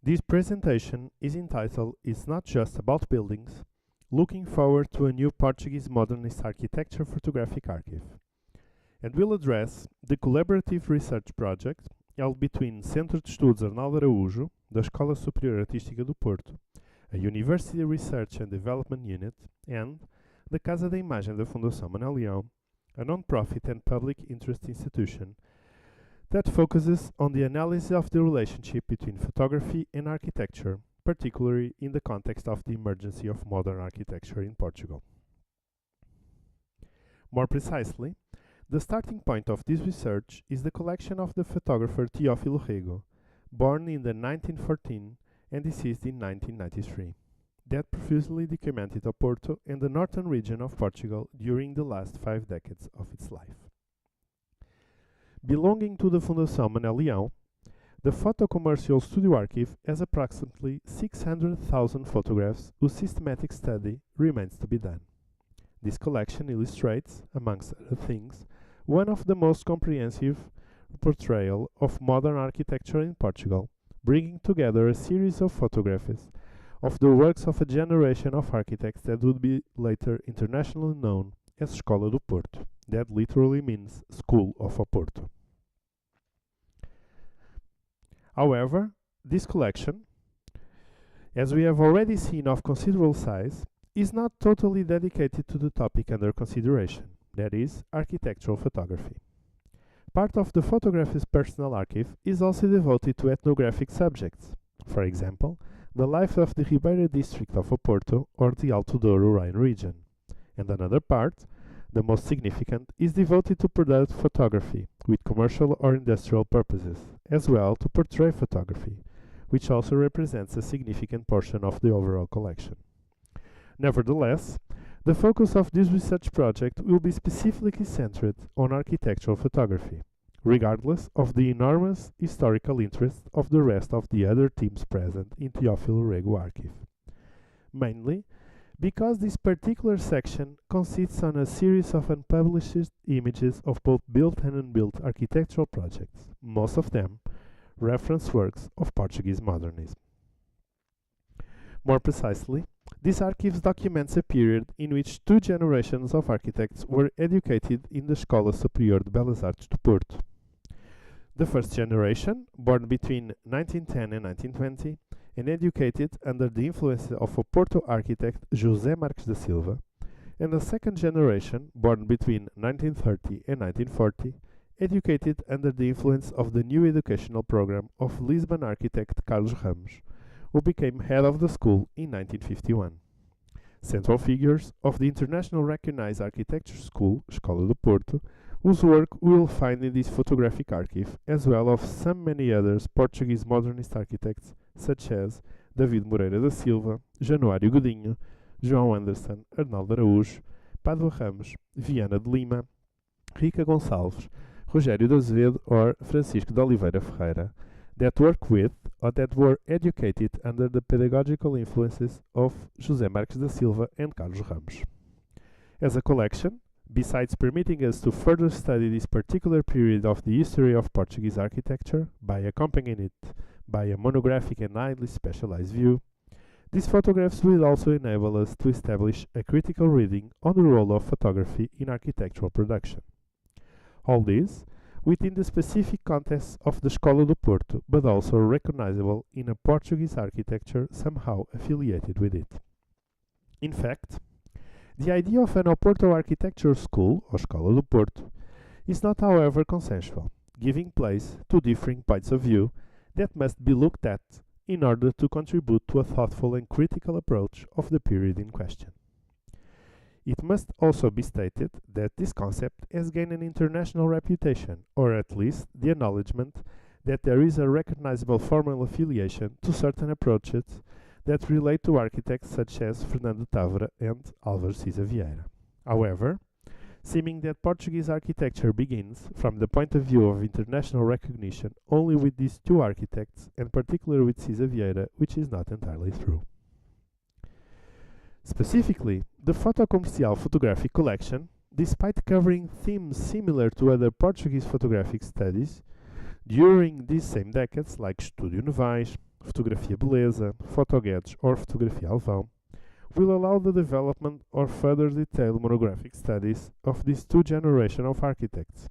This presentation is entitled "It's Not Just About Buildings, Looking Forward to a New Portuguese Modernist Architecture Photographic Archive", and will address the collaborative research project held between Centro de Estudos Arnaldo Araújo, da Escola Superior Artística do Porto, a University Research and Development Unit, and the Casa da Imagem da Fundação Manuel Leão, a non-profit and public interest institution that focuses on the analysis of the relationship between photography and architecture, particularly in the context of the emergency of modern architecture in Portugal. More precisely, the starting point of this research is the collection of the photographer Teófilo Rego, born in the 1914 and deceased in 1993, that profusely documented Porto and the northern region of Portugal during the last 5 decades of its life. Belonging to the Fundação Manuel Leão, the Photo Commercial Studio Archive has approximately 600,000 photographs whose systematic study remains to be done. This collection illustrates, amongst other things, one of the most comprehensive portrayal of modern architecture in Portugal, bringing together a series of photographs of the works of a generation of architects that would be later internationally known as Escola do Porto, that literally means School of Porto. However, this collection, as we have already seen of considerable size, is not totally dedicated to the topic under consideration, that is, architectural photography. Part of the photographist's personal archive is also devoted to ethnographic subjects, for example, the life of the Ribeira district of Porto or the Alto Douro Rhine region, and another part, the most significant, is devoted to product photography with commercial or industrial purposes, as well to portrait photography, which also represents a significant portion of the overall collection. Nevertheless, the focus of this research project will be specifically centered on architectural photography, regardless of the enormous historical interest of the rest of the other teams present in Teófilo Rego archive. Mainly, because this particular section consists on a series of unpublished images of both built and unbuilt architectural projects, most of them reference works of Portuguese modernism. More precisely, this archive documents a period in which 2 generations of architects were educated in the Escola Superior de Belas Artes do Porto. The first generation, born between 1910 and 1920, and educated under the influence of a Porto architect José Marques da Silva, and the second generation, born between 1930 and 1940, educated under the influence of the new educational program of Lisbon architect Carlos Ramos, who became head of the school in 1951. Central figures of the international recognized architecture school, Escola do Porto, whose work we will find in this photographic archive, as well as some many others Portuguese modernist architects, such as David Moreira da Silva, Januário Godinho, João Anderson, Arnaldo Araújo, Pádua Ramos, Viana de Lima, Rica Gonçalves, Rogério de Azevedo or Francisco de Oliveira Ferreira, that work with or that were educated under the pedagogical influences of José Marques da Silva and Carlos Ramos. As a collection, besides permitting us to further study this particular period of the history of Portuguese architecture by accompanying it by a monographic and highly specialized view, these photographs will also enable us to establish a critical reading on the role of photography in architectural production. All this within the specific context of the Escola do Porto, but also recognizable in a Portuguese architecture somehow affiliated with it. In fact, the idea of an Porto architecture school, or Escola do Porto, is not, however, consensual, giving place to differing points of view that must be looked at in order to contribute to a thoughtful and critical approach of the period in question. It must also be stated that this concept has gained an international reputation, or at least the acknowledgement that there is a recognizable formal affiliation to certain approaches that relate to architects such as Fernando Távora and Álvaro Siza Vieira. However, seeming that Portuguese architecture begins, from the point of view of international recognition, only with these 2 architects, and particularly with Siza Vieira, which is not entirely true. Specifically, the Photo Comercial photographic collection, despite covering themes similar to other Portuguese photographic studies, during these same decades, like Estúdio Novais, fotografia beleza, photoguedes or fotografia alvão, will allow the development or further detailed monographic studies of these two generations of architects,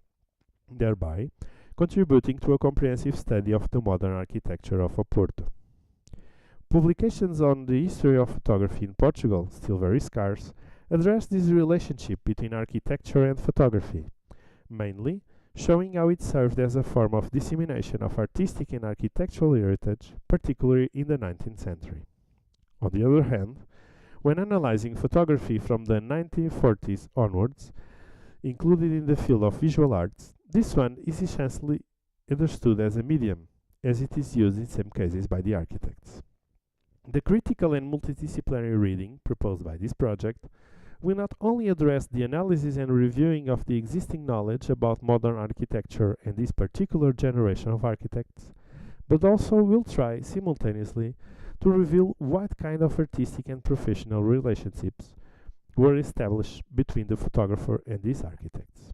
thereby contributing to a comprehensive study of the modern architecture of Porto. Publications on the history of photography in Portugal, still very scarce, address this relationship between architecture and photography, mainly showing how it served as a form of dissemination of artistic and architectural heritage, particularly in the 19th century. On the other hand, when analyzing photography from the 1940s onwards, included in the field of visual arts, this one is essentially understood as a medium, as it is used in some cases by the architects. The critical and multidisciplinary reading proposed by this project will not only address the analysis and reviewing of the existing knowledge about modern architecture and this particular generation of architects, but also will try simultaneously to reveal what kind of artistic and professional relationships were established between the photographer and these architects.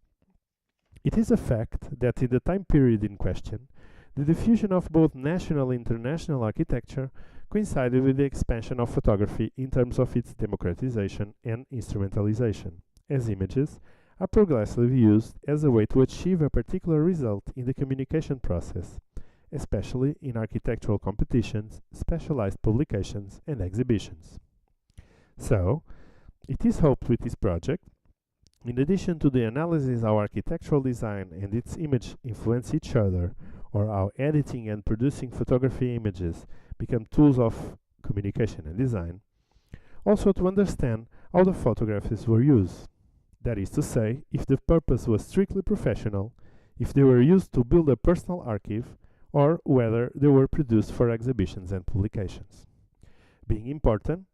It is a fact that in the time period in question, the diffusion of both national and international architecture coincided with the expansion of photography in terms of its democratization and instrumentalization, as images are progressively used as a way to achieve a particular result in the communication process, especially in architectural competitions, specialized publications, and exhibitions. So, it is hoped with this project, in addition to the analysis how architectural design and its image influence each other, or how editing and producing photography images become tools of communication and design, also to understand how the photographs were used. That is to say, if the purpose was strictly professional, if they were used to build a personal archive, or whether they were produced for exhibitions and publications. Being important,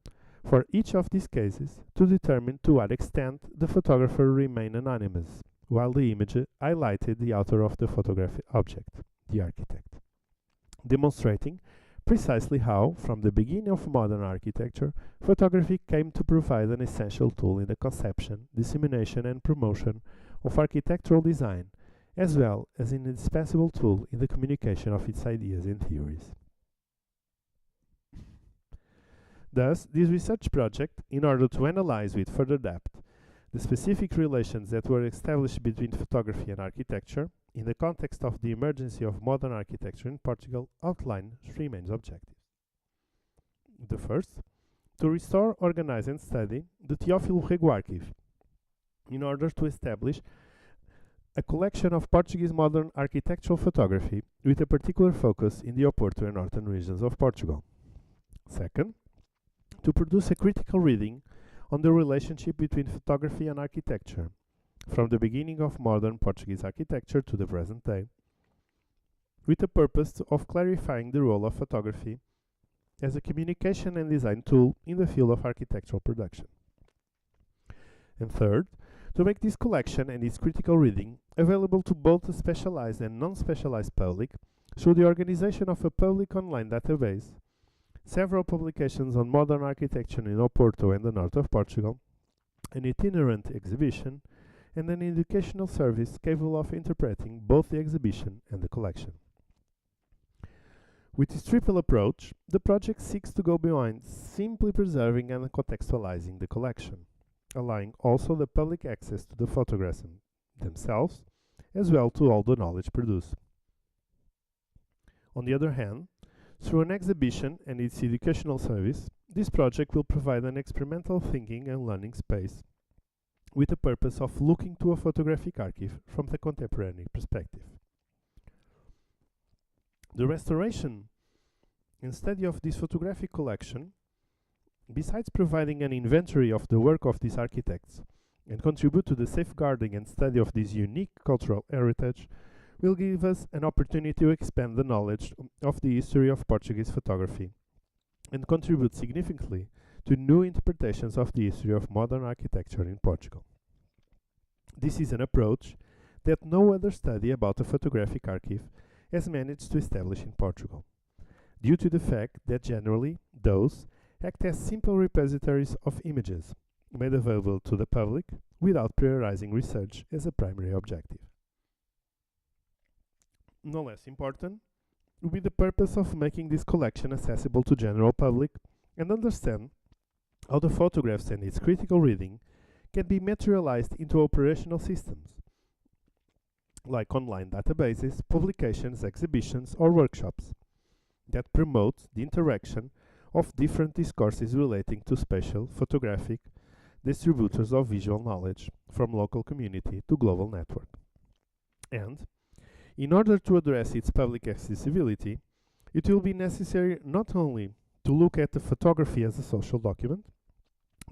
for each of these cases, to determine to what extent the photographer remained anonymous, while the image highlighted the author of the photographic object, the architect, demonstrating precisely how, from the beginning of modern architecture, photography came to provide an essential tool in the conception, dissemination, and promotion of architectural design, as well as an indispensable tool in the communication of its ideas and theories. Thus, this research project, in order to analyze with further depth the specific relations that were established between photography and architecture, in the context of the emergence of modern architecture in Portugal, outline three main objectives. The first, to restore, organize and study the Teófilo Rego archive, in order to establish a collection of Portuguese modern architectural photography with a particular focus in the Porto and northern regions of Portugal. Second, to produce a critical reading on the relationship between photography and architecture, from the beginning of modern Portuguese architecture to the present day, with the purpose of clarifying the role of photography as a communication and design tool in the field of architectural production. And third, to make this collection and its critical reading available to both the specialized and non-specialized public through the organization of a public online database, several publications on modern architecture in Porto and the north of Portugal, an itinerant exhibition, and an educational service capable of interpreting both the exhibition and the collection. With this triple approach, the project seeks to go beyond simply preserving and contextualizing the collection, allowing also the public access to the photographs themselves, as well to all the knowledge produced. On the other hand, through an exhibition and its educational service, this project will provide an experimental thinking and learning space with the purpose of looking to a photographic archive from the contemporary perspective. The restoration and study of this photographic collection, besides providing an inventory of the work of these architects and contribute to the safeguarding and study of this unique cultural heritage, will give us an opportunity to expand the knowledge of the history of Portuguese photography and contribute significantly to new interpretations of the history of modern architecture in Portugal. This is an approach that no other study about a photographic archive has managed to establish in Portugal, due to the fact that generally those act as simple repositories of images made available to the public without prioritizing research as a primary objective. No less important, with the purpose of making this collection accessible to general public and understand how the photographs and its critical reading can be materialized into operational systems, like online databases, publications, exhibitions, or workshops that promote the interaction of different discourses relating to spatial, photographic distributors of visual knowledge, from local community to global network. And, in order to address its public accessibility, it will be necessary not only to look at the photography as a social document,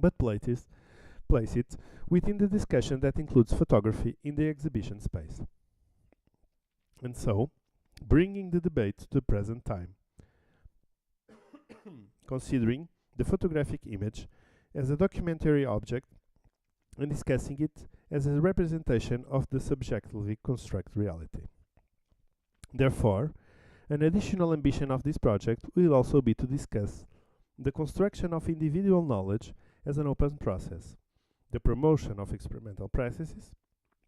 but place it within the discussion that includes photography in the exhibition space. And so, bringing the debate to the present time, considering the photographic image as a documentary object and discussing it as a representation of the subjectively constructed reality. Therefore, an additional ambition of this project will also be to discuss the construction of individual knowledge as an open process, the promotion of experimental practices,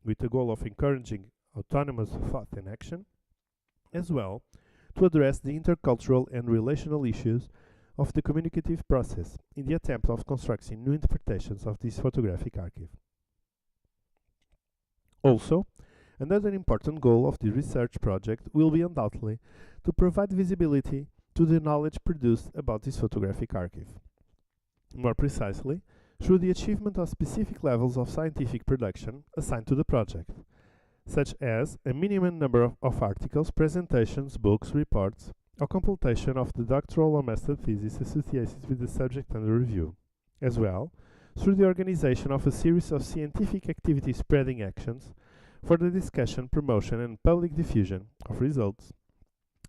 with the goal of encouraging autonomous thought and action, as well to address the intercultural and relational issues of the communicative process in the attempt of constructing new interpretations of this photographic archive. Also, another important goal of the research project will be undoubtedly to provide visibility to the knowledge produced about this photographic archive. More precisely, through the achievement of specific levels of scientific production assigned to the project, such as a minimum number of articles, presentations, books, reports, or completion of the doctoral or master thesis associated with the subject under review, as well through the organization of a series of scientific activity spreading actions for the discussion, promotion, and public diffusion of results,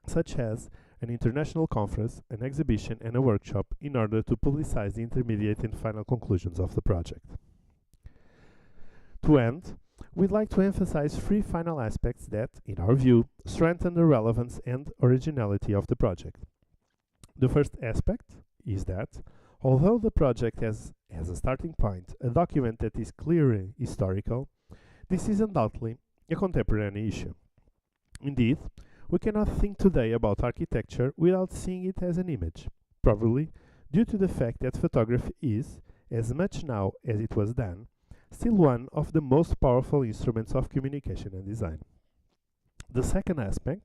such as an international conference, an exhibition, and a workshop in order to publicize the intermediate and final conclusions of the project. To end, we'd like to emphasize three final aspects that, in our view, strengthen the relevance and originality of the project. The first aspect is that, although the project has as a starting point a document that is clearly historical, this is undoubtedly a contemporary issue. Indeed, we cannot think today about architecture without seeing it as an image, probably due to the fact that photography is, as much now as it was then, still one of the most powerful instruments of communication and design. The second aspect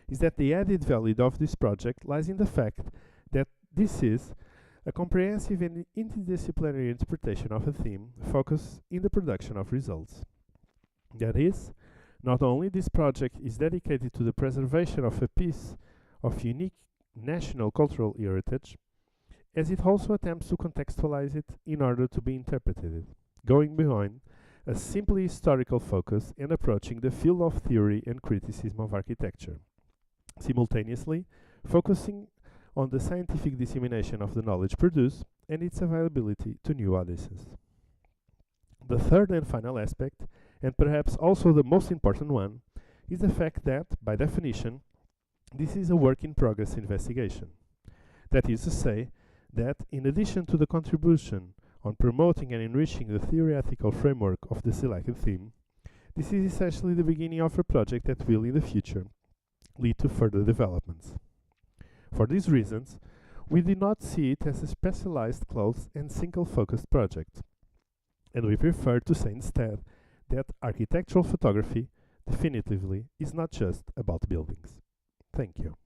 is that the added value of this project lies in the fact that this is a comprehensive and interdisciplinary interpretation of a theme focused in the production of results. That is, not only this project is dedicated to the preservation of a piece of unique national cultural heritage, as it also attempts to contextualize it in order to be interpreted, going beyond a simply historical focus and approaching the field of theory and criticism of architecture, simultaneously focusing on the scientific dissemination of the knowledge produced and its availability to new audiences. The third and final aspect, and perhaps also the most important one, is the fact that, by definition, this is a work-in-progress investigation. That is to say, that in addition to the contribution on promoting and enriching the theoretical framework of the selected theme, this is essentially the beginning of a project that will, in the future, lead to further developments. For these reasons, we do not see it as a specialized, close, and single-focused project, and we prefer to say instead that architectural photography definitively is not just about buildings. Thank you.